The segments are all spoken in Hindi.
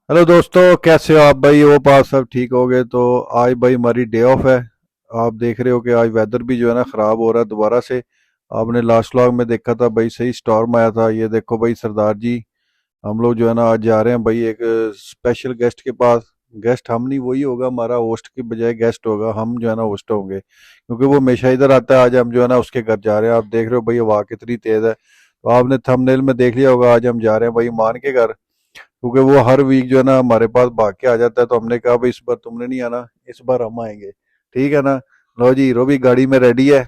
हेलो दोस्तों, कैसे हो आप भाई? वो पास सब ठीक हो गए? तो आज भाई हमारी डे ऑफ है। आप देख रहे हो कि आज वेदर भी जो है ना ख़राब हो रहा है दोबारा से। आपने लास्ट व्लॉग में देखा था भाई, सही स्टॉर्म आया था। ये देखो भाई सरदार जी, हम लोग जो है ना आज जा रहे हैं भाई एक स्पेशल गेस्ट के पास। गेस्ट हम नहीं, वही होगा हमारा, होस्ट की बजाय गेस्ट होगा, हम जो है ना होस्ट होंगे, क्योंकि वो हमेशा इधर आता है। आज हम जो है ना उसके घर जा रहे हैं। आप देख रहे हो भाई हवा कितनी तेज़ है, तो आपने थंबनेल में देख लिया होगा। आज हम जा रहे हैं भाई मान के घर, क्योंकि वो हर वीक जो है ना हमारे पास भाग के आ जाता है। तो हमने कहा भाई इस बार तुमने नहीं आना, इस बार हम आएंगे। ठीक है ना? लो जी, हीरो भी गाड़ी में रेडी है।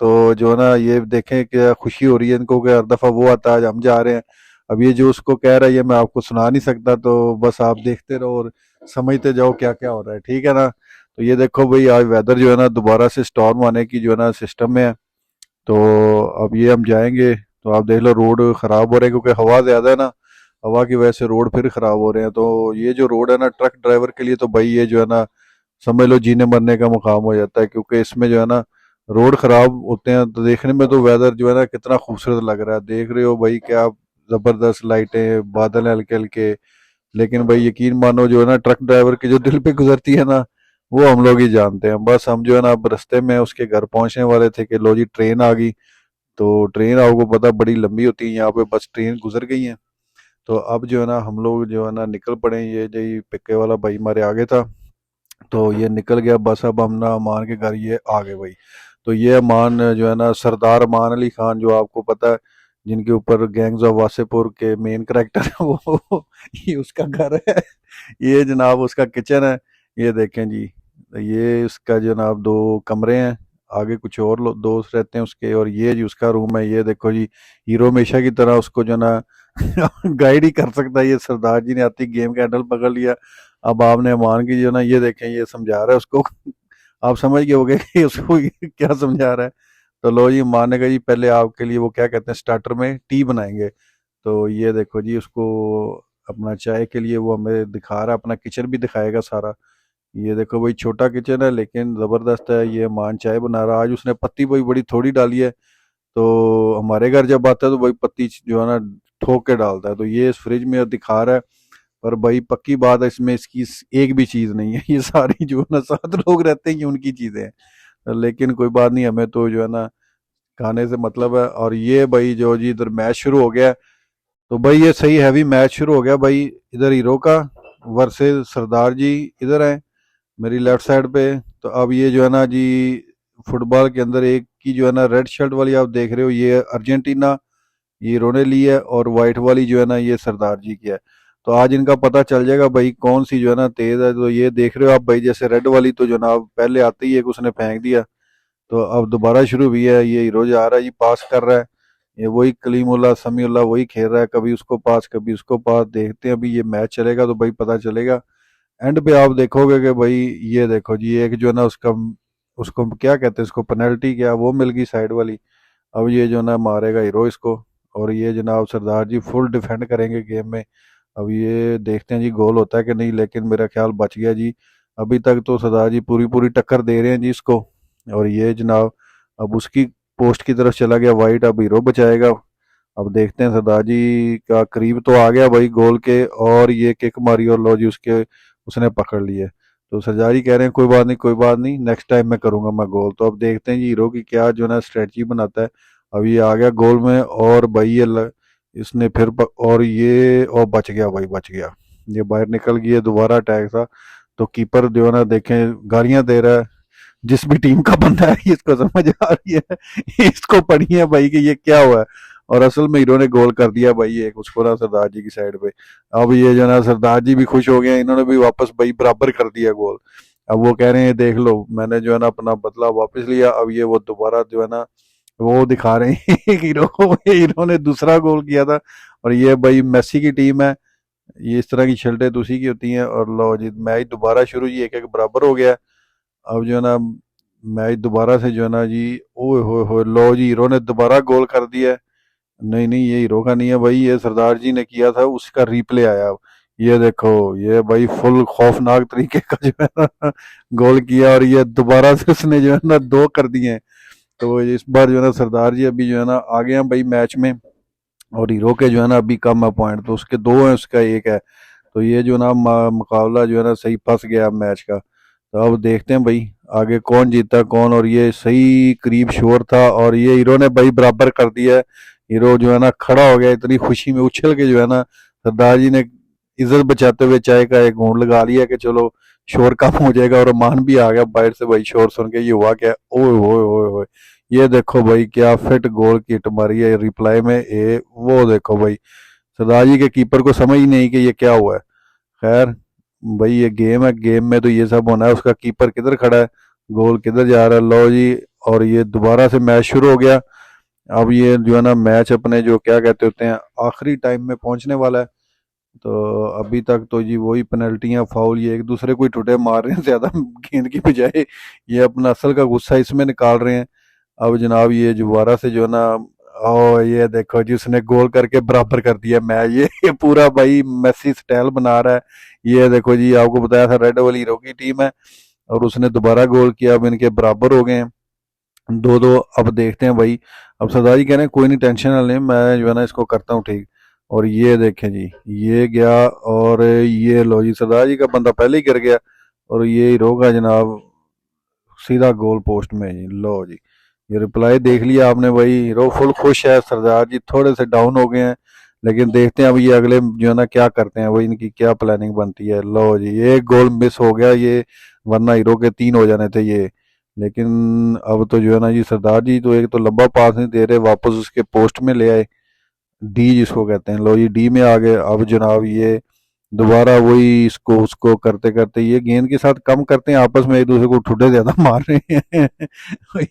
तो जो है ना ये देखें क्या खुशी हो रही है इनको कि हर दफ़ा वो आता है, आज हम जा रहे हैं। अब ये जो उसको कह रहा है ये मैं आपको सुना नहीं सकता, तो बस आप देखते रहो और समझते जाओ क्या क्या हो रहा है। ठीक है ना? तो ये देखो भाई आज वेदर जो है ना दोबारा से स्टॉर्म आने की जो है ना सिस्टम में है। तो अब ये हम जाएंगे, तो आप देख लो रोड खराब हो रहे हैं क्योंकि हवा ज्यादा है ना। हवा की वजह से रोड फिर खराब हो रहे हैं। तो ये जो रोड है ना ट्रक ड्राइवर के लिए, तो भाई ये जो है ना समझ लो जीने मरने का मुकाम हो जाता है, क्योंकि इसमें जो है ना रोड खराब होते हैं। तो देखने में तो वेदर जो है ना कितना खूबसूरत लग रहा है, देख रहे हो भाई क्या जबरदस्त लाइटें, बादल हैं हल्के हल्के। लेकिन भाई यकीन मानो जो है ना ट्रक ड्राइवर के जो दिल पे गुजरती है ना, वो हम लोग ही जानते हैं। बस हम जो है ना अब रास्ते में उसके घर पहुंचने वाले थे कि लो जी ट्रेन आ गई। तो ट्रेन आपको पता बड़ी लंबी होती है यहाँ पे, बस ट्रेन गुजर गई है। तो अब जो है ना हम लोग जो है ना निकल पड़े। ये जो ये पिक्के वाला भाई हमारे आगे था, तो ये निकल गया। बस अब हम ना अमान के घर ये आ गए भाई। तो ये अमान जो है ना सरदार अमान अली खान, जो आपको पता है, जिनके ऊपर गैंग्स ऑफ वासेपुर के मेन करेक्टर है वो ये उसका घर है। ये जनाब उसका किचन है। ये देखें जी, ये उसका जनाब दो कमरे हैं। आगे कुछ और लोग दोस्त रहते हैं उसके, और ये जी उसका रूम है। ये देखो जी, हीरो हमेशा की तरह उसको जो ना गाइड ही कर सकता है। ये सरदार जी ने आती गेम का हैंडल पकड़ लिया। अब आपने मान की जो ना ये देखें, ये समझा रहा है उसको। आप समझ गए होगे कि उसको ये क्या समझा रहा है। तो लो जी माने का जी, पहले आपके लिए वो क्या कहते हैं स्टार्टर में टी बनाएंगे। तो ये देखो जी उसको अपना चाय के लिए वो हमें दिखा रहा है, अपना किचन भी दिखाएगा सारा। ये देखो भाई छोटा किचन है लेकिन जबरदस्त है। ये मान चाय बना रहा है। आज उसने पत्ती भाई बड़ी थोड़ी डाली है। तो हमारे घर जब आता है तो भाई पत्ती जो है ना ठोक के डालता है। तो ये इस फ्रिज में दिखा रहा है। पर भाई पक्की बात है, इसमें इसकी एक भी चीज नहीं है। ये सारी जो है ना 7 लोग रहते हैं ये उनकी चीजें हैं। लेकिन कोई बात नहीं, हमें तो जो है ना खाने से मतलब है। और ये भाई जो जी इधर मैच शुरू हो गया है। तो भाई ये सही हैवी मैच शुरू हो गया भाई। इधर हीरो का वर्सेस सरदार जी इधर है मेरी लेफ्ट साइड पे। तो अब ये जो है ना जी फुटबॉल के अंदर एक की जो है ना रेड शर्ट वाली आप देख रहे हो, ये अर्जेंटीना, ये इन्होंने ली है। और वाइट वाली जो है ना ये सरदार जी की है। तो आज इनका पता चल जाएगा भाई कौन सी जो है ना तेज है। तो ये देख रहे हो आप भाई, जैसे रेड वाली तो जनाब पहले आते ही एक उसने फेंक दिया। तो अब दोबारा शुरू हुई है। ये हीरो जा रहा है जी, पास कर रहा है। ये वही कलीमुल्ला समीउल्ला वही खेल रहा है, कभी उसको पास कभी उसको पास। देखते हैं अभी ये मैच चलेगा तो भाई पता चलेगा। एंड पे आप देखोगे कि भाई ये देखो जी एक जो है ना उसका, उसको क्या कहते हैं, उसको पेनल्टी क्या वो मिल गई साइड वाली। अब ये जो ना मारेगा हीरो इसको। और ये जनाब सरदार जी फुल डिफेंड करेंगे गेम में। अब ये देखते हैं जी गोल होता है कि नहीं, लेकिन मेरा ख्याल बच गया जी। अभी तक तो सरदार जी पूरी पूरी टक्कर दे रहे हैं जी इसको। और ये जनाब अब उसकी पोस्ट की तरफ चला गया वाइट, अब हीरो बचाएगा। अब देखते हैं सरदार जी का करीब तो आ गया भाई गोल के, और ये किक मारी और लो जी उसके उसने पकड़ लिए। तो सरदार जी कह रहे हैं कोई बात नहीं कोई बात नहीं, नेक्स्ट टाइम मैं करूंगा मैं गोल। तो अब देखते हैं जी हीरो की क्या जो है ना स्ट्रेटजी बनाता है। अब ये आ गया गोल में, और भाई ये इसने फिर और ये और बच गया भाई, बच गया। ये बाहर निकल गई है, दोबारा अटैक था। तो कीपर जो है ना देखें गालियां दे रहा है। जिस भी टीम का बंदा है इसको समझ आ रही है, इसको पड़ी है भाई कि ये क्या हुआ है। और असल में हीरो ने गोल कर दिया भाई एक उसको ना सरदार जी की साइड पे। अब ये जो ना सरदार जी भी खुश हो गए, इन्होंने भी वापस भाई बराबर कर दिया गोल। अब वो कह रहे हैं देख लो मैंने जो है ना अपना बदला वापस लिया। अब ये वो दोबारा जो है ना वो दिखा रहे हैं हीरो को, हीरो ने दूसरा गोल किया था। और ये भाई मेसी की टीम है। ये इस तरह की शर्टें तो उसी की होती हैं। और लो जी मैच दोबारा शुरू जी, एक एक बराबर हो गया। अब जो है ना मैच दोबारा से जो है ना जी, ओए हो लो जी हीरो ने दोबारा गोल कर दिया है। नहीं नहीं ये हीरो का नहीं है भाई, ये सरदार जी ने किया था उसका रिप्ले आया अब। ये देखो ये भाई फुल खौफनाक तरीके का जो है ना गोल किया, और ये दोबारा से उसने जो है ना दो कर दिए हैं। तो इस बार जो है ना सरदार जी अभी जो है ना आगे हैं भाई मैच में। और हीरो के जो है ना अभी कम है पॉइंट, तो उसके दो हैं उसका एक है। तो ये जो ना मुकाबला जो है ना सही फंस गया मैच का। तो अब देखते हैं भाई आगे कौन जीता कौन। और ये सही करीब शोर था और ये हीरो ने भाई बराबर कर दिया है। हीरो जो है ना खड़ा हो गया इतनी खुशी में उछल के जो है ना, सरदार जी ने इज्जत बचाते हुए चाय का एक घूंट लगा लिया कि चलो शोर कम हो जाएगा। और मान भी आ गया बाहर से भाई शोर सुन के, ये हुआ क्या, ओए होए होए होए। ये देखो भाई क्या फिट गोल की हिट मारी है रिप्लाई में, ये वो देखो भाई सरदार जी के कीपर को समझ ही नहीं कि ये क्या हुआ है। खैर भाई ये गेम है, गेम में तो ये सब होना है। उसका कीपर किधर खड़ा है, गोल किधर जा रहा है, लो जी। और ये दोबारा से मैच शुरू हो गया। अब ये जो है ना मैच अपने जो क्या कहते होते हैं आखिरी टाइम में पहुंचने वाला है। तो अभी तक तो जी वही पेनल्टियां फाउल ये एक दूसरे को ही ठुटे मार रहे हैं ज्यादा गेंद की बजाय। ये अपना असल का गुस्सा इसमें निकाल रहे हैं। अब जनाब ये दोबारा से जो है ना, ओ ये देखो जी उसने गोल करके बराबर कर दिया मैच। ये पूरा भाई मेसी स्टाइल बना रहा है। ये देखो जी आपको बताया था रेड वाली हीरो की टीम है और उसने दोबारा गोल किया। अब इनके बराबर हो गए हैं 2-2। अब देखते हैं भाई। अब सरदार जी कह रहे हैं कोई नहीं टेंशन ना लें, मैं जो है ना इसको करता हूँ ठीक। और ये देखें जी ये गया और ये लो जी सरदार जी का बंदा पहले ही गिर गया। और ये हीरो का जनाब सीधा गोल पोस्ट में जी, लो जी। ये रिप्लाई देख लिया आपने भाई, हीरो फुल खुश है, सरदार जी थोड़े से डाउन हो गए हैं। लेकिन देखते हैं अब ये अगले जो है ना क्या करते हैं, वही इनकी क्या प्लानिंग बनती है। लो जी एक गोल मिस हो गया ये, वरना हीरो के 3 हो जाने थे ये। लेकिन अब तो जो है ना जी सरदार जी तो एक तो लंबा पास नहीं दे रहे, वापस उसके पोस्ट में ले आए, डी जिसको कहते हैं। लो जी डी में आ गए। अब जनाब ये दोबारा वही इसको उसको करते करते ये गेंद के साथ कम करते हैं आपस में, एक दूसरे को ठुड्डे ज्यादा मार रहे हैं।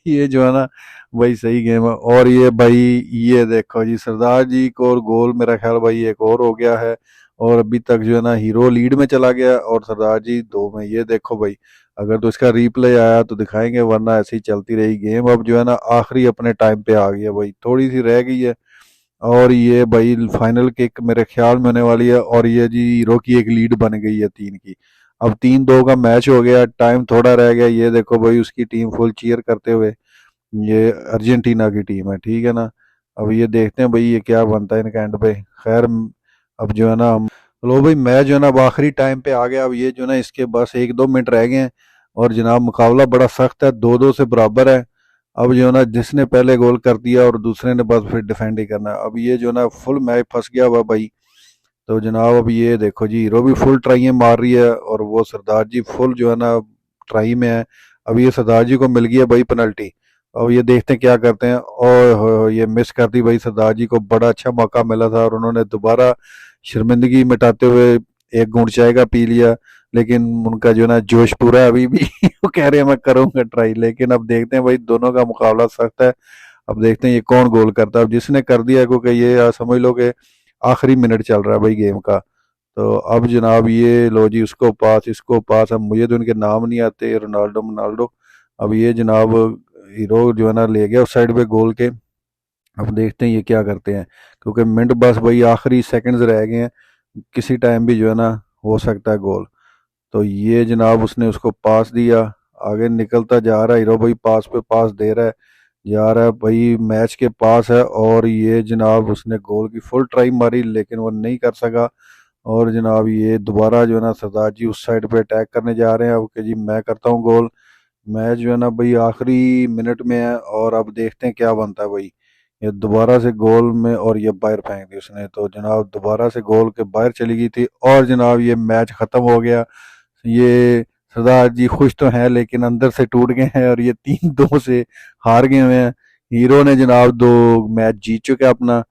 ये जो है ना वही सही गेम है। और ये भाई ये देखो जी सरदार जी को और गोल मेरा ख्याल भाई एक और हो गया है। और अभी तक जो है ना हीरो लीड में चला गया और सरदार जी 2 में। ये देखो भाई अगर तो इसका रिप्ले आया तो दिखाएंगे, वरना ऐसे ही चलती रही गेम। अब जो है ना आखिरी अपने टाइम पे आ गई है भाई, थोड़ी सी रह गई है। और ये भाई फाइनल किक मेरे ख्याल में होने वाली है। और ये जी हीरो की एक लीड बन गई है 3 की। अब 3-2 का मैच हो गया, टाइम थोड़ा रह गया। ये देखो भाई उसकी टीम फुल चीयर करते हुए, ये अर्जेंटीना की टीम है ठीक है ना। अब ये देखते हैं भाई ये क्या बनता है इनके एंड पे। खैर अब जो है ना हम, लो भाई मैच जो है ना अब आखिरी टाइम पे आ गया। अब ये जो है ना इसके बस 1-2 मिनट रह गए हैं। और जनाब मुकाबला बड़ा सख्त है, 2-2 से बराबर है। अब जो है ना जिसने पहले गोल कर दिया और दूसरे ने बस फिर डिफेंड ही करना है। अब ये जो है ना फुल मैच फंस गया हुआ भाई। तो जनाब अब ये देखो जी हीरो भी फुल ट्राइयां मार रही है और वो सरदार जी फुल जो है ना ट्राई में है। अब ये सरदार जी को मिल गई है भाई पेनल्टी। अब ये देखते हैं क्या करते हैं। ओए होए होए, ये मिस कर दी भाई, सरदार जी को बड़ा अच्छा मौका मिला था और उन्होंने दोबारा शर्मिंदगी मिटाते हुए एक घूंट चाय का पी लिया। लेकिन उनका जो है ना जोश पूरा है अभी भी। वो कह रहे हैं मैं करूंगा ट्राई। लेकिन अब देखते हैं भाई दोनों का मुकाबला सख्त है। अब देखते हैं ये कौन गोल करता है। अब जिसने कर दिया है, क्योंकि ये समझ लो कि आखिरी मिनट चल रहा है भाई गेम का। तो अब जनाब ये लो जी उसको पास इसको पास, अब मुझे तो इनके नाम नहीं आते, रोनाल्डो मोनाल्डो। अब ये जनाब हीरो जो है ना ले गया उस साइड पे गोल के। अब देखते हैं ये क्या करते हैं, क्योंकि मिनट बस भाई आखिरी सेकंड्स रह गए हैं, किसी टाइम भी जो है ना हो सकता है गोल। तो ये जनाब उसने उसको पास दिया, आगे निकलता जा रहा है हीरो भाई, पास पे पास दे रहा है, जा रहा है भाई मैच के पास है। और ये जनाब उसने गोल की फुल ट्राई मारी लेकिन वो नहीं कर सका। और जनाब ये दोबारा जो है ना सरदार जी उस साइड पे अटैक करने जा रहे हैं अब कि जी मैं करता हूँ गोल। मैच जो है ना भाई आखिरी मिनट में है और अब देखते हैं क्या बनता है भाई। ये दोबारा से गोल में और ये बाहर फेंक दी उसने, तो जनाब दोबारा से गोल के बाहर चली गई थी और जनाब ये मैच खत्म हो गया। ये सरदार जी खुश तो हैं लेकिन अंदर से टूट गए हैं और ये 3-2 से हार गए हुए हैं। हीरो ने जनाब 2 मैच जीत चुके हैं अपना।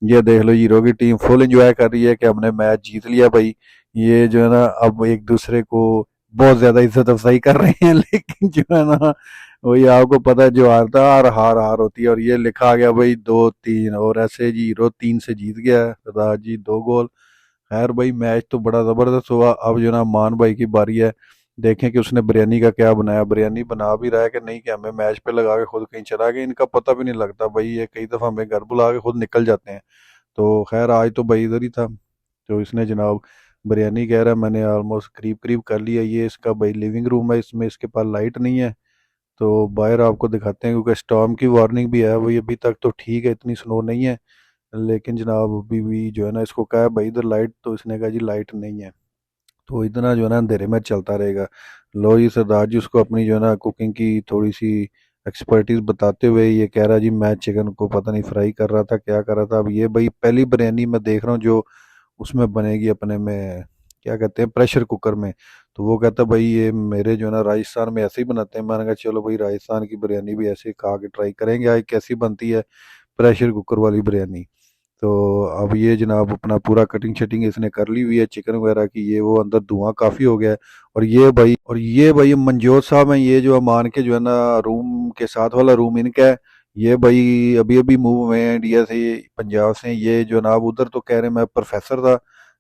ये देख लो हीरो की टीम फुल एंजॉय कर रही है कि हमने मैच जीत लिया भाई। ये जो है ना अब एक दूसरे को बहुत ज्यादा इज्जत अफजाई कर रहे हैं। लेकिन जो है ना वही आपको पता है जो हारता है हार हार होती है। और ये लिखा आ गया भाई 2-3 और ऐसे जी हीरो 3 से जीत गया है, सरदार जी 2 गोल। खैर भाई मैच तो बड़ा जबरदस्त हुआ। अब जो ना मान भाई की बारी है, देखें कि उसने बिरयानी का क्या बनाया, बिरयानी बना भी रहा है कि नहीं, कि हमें मैच पे लगा के खुद कहीं चला गया, इनका पता भी नहीं लगता भाई। ये कई दफा हमें घर बुला के खुद निकल जाते हैं। तो खैर आज तो भाई इधर ही था। तो इसने जनाब बिरयानी कह रहा है, मैंने ऑलमोस्ट करीब करीब कर लिया। ये इसका भाई लिविंग रूम है, इसमें इसके पास लाइट नहीं है। तो बाहर आपको दिखाते हैं क्योंकि स्टॉर्म की वार्निंग भी है। वही अभी तक तो ठीक है, इतनी स्नो नहीं है। लेकिन जनाब अभी भी जो है ना इसको कहा भाई इधर लाइट, तो इसने कहा जी लाइट नहीं है। तो इतना जो है ना अंधेरे में चलता रहेगा। लो जी सरदार जी उसको अपनी जो है ना कुकिंग की थोड़ी सी एक्सपर्टीज बताते हुए ये कह रहा जी मैं चिकन को पता नहीं फ्राई कर रहा था क्या कर रहा था। अब ये भाई पहली बिरयानी मैं देख रहा हूँ जो उसमें बनेगी अपने में क्या कहते हैं प्रेशर कुकर में। तो वो कहता भाई ये मेरे जो है ना राजस्थान में ऐसे ही बनाते हैं। मैंने कहा चलो भाई राजस्थान की बिरयानी भी ऐसे खा के ट्राई करेंगे आज कैसी बनती है प्रेशर कुकर वाली बिरयानी। तो अब ये जनाब अपना पूरा कटिंग शटिंग इसने कर ली हुई है चिकन वगैरह की, ये वो अंदर धुआं काफ़ी हो गया है। और ये भाई मनजोत साहब हैं, ये जो अमान के जो है ना रूम के साथ वाला रूम इनका है। ये भाई अभी अभी मूव हुए हैं इंडिया से, पंजाब से। ये जनाब उधर तो कह रहे मैं प्रोफेसर था,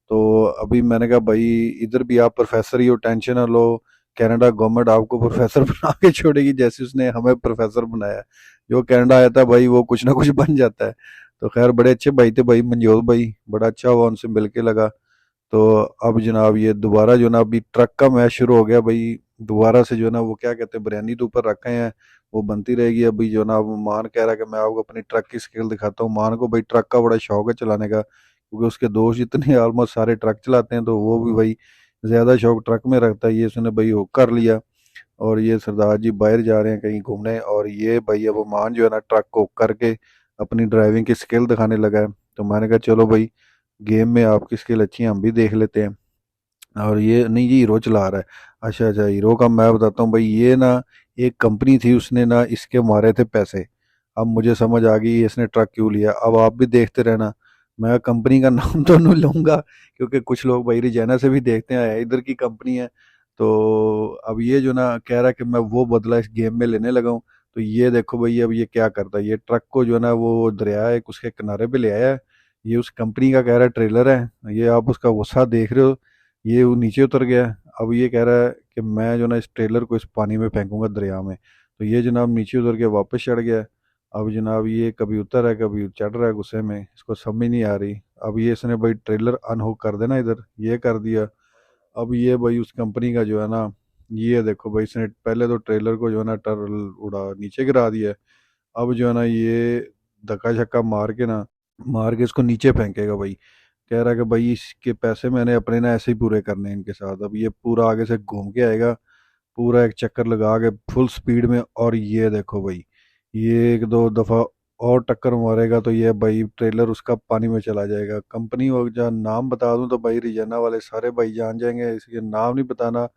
तो अभी मैंने कहा भाई इधर भी आप प्रोफेसर ही हो, टेंशन ना लो। कनाडा गवर्नमेंट आपको प्रोफेसर बना के छोड़ेगी जैसे उसने हमें प्रोफेसर बनाया। जो कनाडा आया था भाई वो कुछ ना कुछ बन जाता है। तो खैर बड़े अच्छे भाई थे भाई मंजोत भाई, बड़ा अच्छा हुआ उनसे मिल के लगा। तो अब जनाब ये दोबारा जो ना अभी ट्रक का मैच शुरू हो गया भाई। दोबारा से जो ना वो क्या कहते हैं बिरयानी तो ऊपर रखे हैं, वो बनती रहेगी। अभी जो ना वो मान कह रहा है कि मैं आपको अपनी ट्रक की स्किल दिखाता हूँ। मान को भाई ट्रक का बड़ा शौक है चलाने का, क्योंकि उसके दोस्त जितने ऑलमोस्ट सारे ट्रक चलाते हैं, तो वो भी भाई ज़्यादा शौक ट्रक में रखता है। ये उसने भाई वो कर लिया। और ये सरदार जी बाहर जा रहे हैं कहीं घूमने, और ये भाई अब मान जो है ना ट्रक को करके अपनी ड्राइविंग की स्किल दिखाने लगा है। तो मैंने कहा चलो भाई गेम में आपकी स्किल अच्छी है हम भी देख लेते हैं। और ये नहीं जी हीरो चला रहा है। अच्छा अच्छा हीरो का मैं बताता हूँ भाई, ये ना एक कंपनी थी उसने ना इसके मारे थे पैसे। अब मुझे समझ आ गई इसने ट्रक क्यों लिया। अब आप भी देखते रहना, मैं कंपनी का नाम तो नहीं लूंगा क्योंकि कुछ लोग भाई रिजाना से भी देखते हैं इधर की कंपनी है। तो अब ये जो ना कह रहा है कि मैं वो बदला इस गेम में लेने लगा हूँ। तो ये देखो भाई अब ये क्या करता है, ये ट्रक को जो है ना वो दरिया है उसके किनारे पे ले आया है। ये उस कंपनी का कह रहा है ट्रेलर है, ये आप उसका गुस्सा देख रहे हो। ये वो नीचे उतर गया। अब ये कह रहा है कि मैं जो ना इस ट्रेलर को इस पानी में फेंकूंगा दरिया में। तो ये जनाब नीचे उतर के वापस चढ़ गया। अब जनाब ये कभी उतर है कभी चढ़ रहा है गुस्से में, इसको समझ नहीं आ रही। अब ये इसने भाई ट्रेलर अनहुक कर देना इधर, ये कर दिया। अब ये भाई उस कंपनी का जो है ना, ये देखो भाई इसने पहले तो ट्रेलर को जो है ना टर उड़ा नीचे गिरा दिया है। अब जो है ना ये धक्का छक्का मार के इसको नीचे फेंकेगा भाई। कह रहा है कि भाई इसके पैसे मैंने अपने ना ऐसे ही पूरे करने हैं इनके साथ। अब ये पूरा आगे से घूम के आएगा, पूरा एक चक्कर लगा के फुल स्पीड में। और ये देखो भाई ये एक दो दफ़ा और टक्कर मारेगा तो ये भाई ट्रेलर उसका पानी में चला जाएगा। कंपनी हो जहाँ नाम बता दूं तो भाई रिजाना वाले सारे भाई जान जाएंगे, इसके नाम नहीं बताना।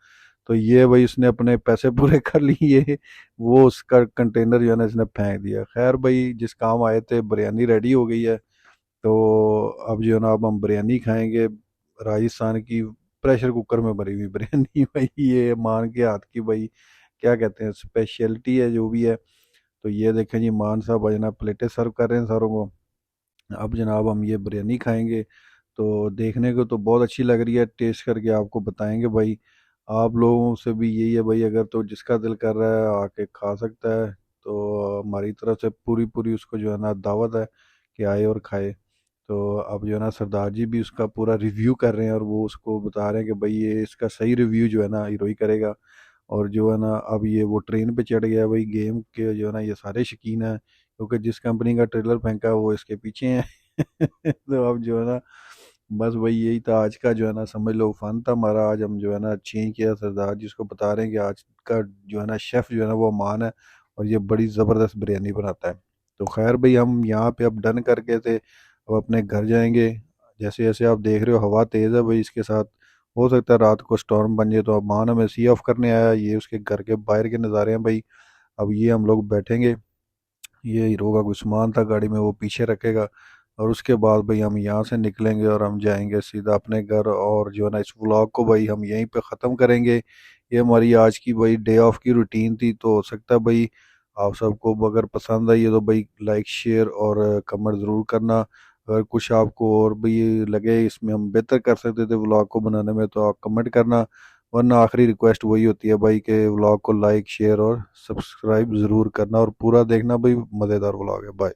तो ये भाई इसने अपने पैसे पूरे कर लिए, वो उसका कंटेनर जो है ना इसने फेंक दिया। खैर भाई जिस काम आए थे बिरयानी रेडी हो गई है। तो अब जो है ना अब हम बिरयानी खाएंगे राजस्थान की, प्रेशर कुकर में भरी हुई बिरयानी भाई ये मान के हाथ की भाई क्या कहते हैं स्पेशलिटी है जो भी है। तो ये देखें जी मान साहब आज ना प्लेटें सर्व कर रहे हैं सारों को। अब जनाब हम ये बिरयानी खाएंगे। तो देखने को तो बहुत अच्छी लग रही है, टेस्ट करके आपको बताएंगे भाई। आप लोगों से भी यही है भाई, अगर तो जिसका दिल कर रहा है आके खा सकता है। तो हमारी तरफ से पूरी पूरी उसको जो है ना दावत है कि आए और खाए। तो अब जो है ना सरदार जी भी उसका पूरा रिव्यू कर रहे हैं, और वो उसको बता रहे हैं कि भाई ये इसका सही रिव्यू जो है ना हीरो ही करेगा। और जो है ना अब ये वो ट्रेन पे चढ़ गया भाई, गेम के जो है ना ये सारे शौकीन हैं क्योंकि जिस कंपनी का ट्रेलर फेंका वो इसके पीछे हैं। तो अब जो है ना बस वही यही था आज का जो है ना समझ लो फन था हमारा। आज हम जो है ना चेंज किया, सरदार जी उसको बता रहे हैं कि आज का जो है ना शेफ़ जो है ना वो अमान है, और ये बड़ी ज़बरदस्त बिरयानी बनाता है। तो खैर भाई हम यहाँ पे अब डन करके थे, अब अपने घर जाएंगे। जैसे जैसे आप देख रहे हो हवा तेज़ है भाई, इसके साथ हो सकता है रात को स्टॉर्म बन जाए। तो अब मान हमें सी ऑफ करने आया, ये उसके घर के बाहर के नज़ारे हैं भाई। अब ये हम लोग बैठेंगे, ये हीरो का कुछ सामान था गाड़ी में वो पीछे रखेगा, और उसके बाद भाई हम यहाँ से निकलेंगे और हम जाएंगे सीधा अपने घर। और जो है ना इस व्लॉग को भाई हम यहीं पे ख़त्म करेंगे। ये हमारी आज की भाई डे ऑफ की रूटीन थी। तो हो सकता है भाई आप सबको अगर पसंद आई है तो भाई लाइक शेयर और कमेंट ज़रूर करना। अगर कुछ आपको और भी लगे इसमें हम बेहतर कर सकते थे व्लॉग को बनाने में तो आप कमेंट करना। वरना आखिरी रिक्वेस्ट वही होती है भाई कि व्लॉग को लाइक शेयर और सब्सक्राइब ज़रूर करना, और पूरा देखना भाई, मज़ेदार व्लॉग है। बाय।